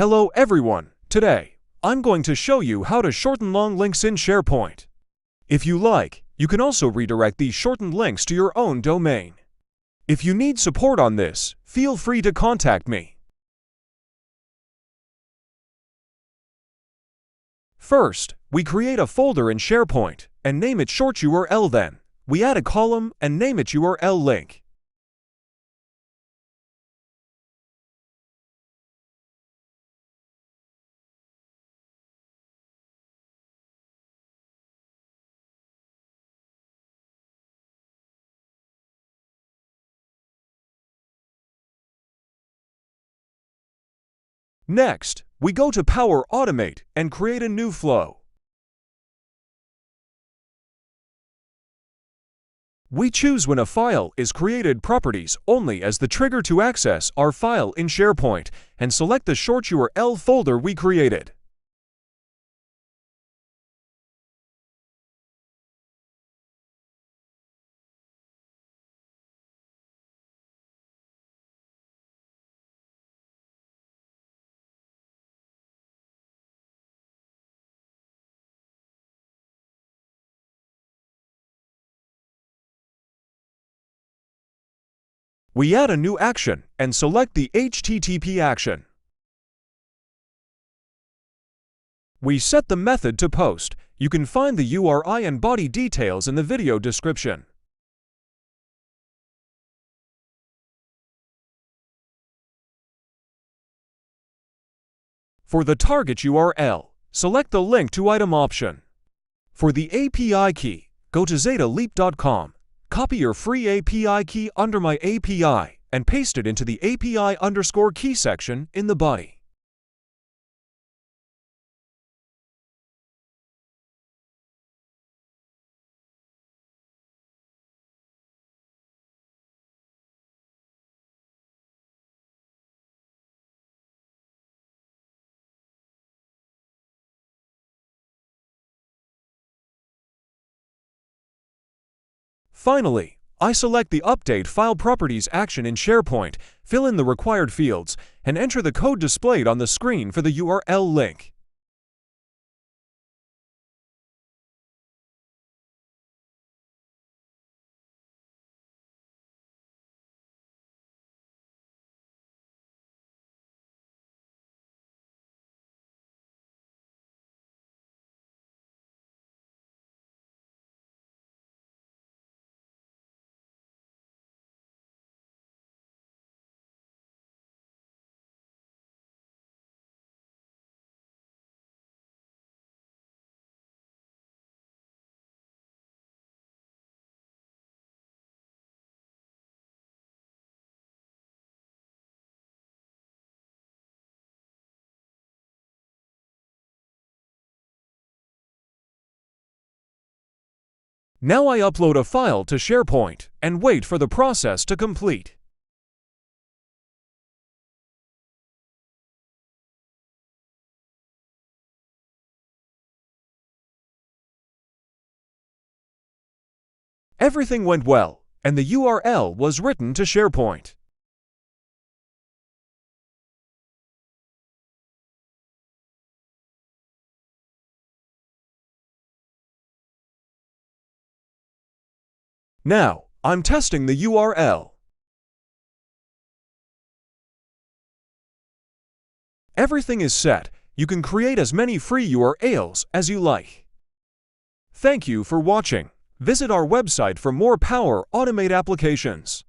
Hello everyone, today, I'm going to show you how to shorten long links in SharePoint. If you like, you can also redirect these shortened links to your own domain. If you need support on this, feel free to contact me. First, we create a folder in SharePoint and name it short URL. Then, we add a column and name it URL link. Next, we go to Power Automate and create a new flow. We choose when a file is created properties only as the trigger to access our file in SharePoint and select the short URL folder we created. We add a new action and select the HTTP action. We set the method to post. You can find the URI and body details in the video description. For the target URL, select the link to item option. For the API key, go to ZetaLeap.com. Copy your free API key under My API and paste it into the API_key section in the body. Finally, I select the Update File Properties action in SharePoint, fill in the required fields, and enter the code displayed on the screen for the URL link. Now I upload a file to SharePoint and wait for the process to complete. Everything went well, and the URL was written to SharePoint. Now, I'm testing the URL. Everything is set. You can create as many free URLs as you like. Thank you for watching. Visit our website for more Power Automate applications.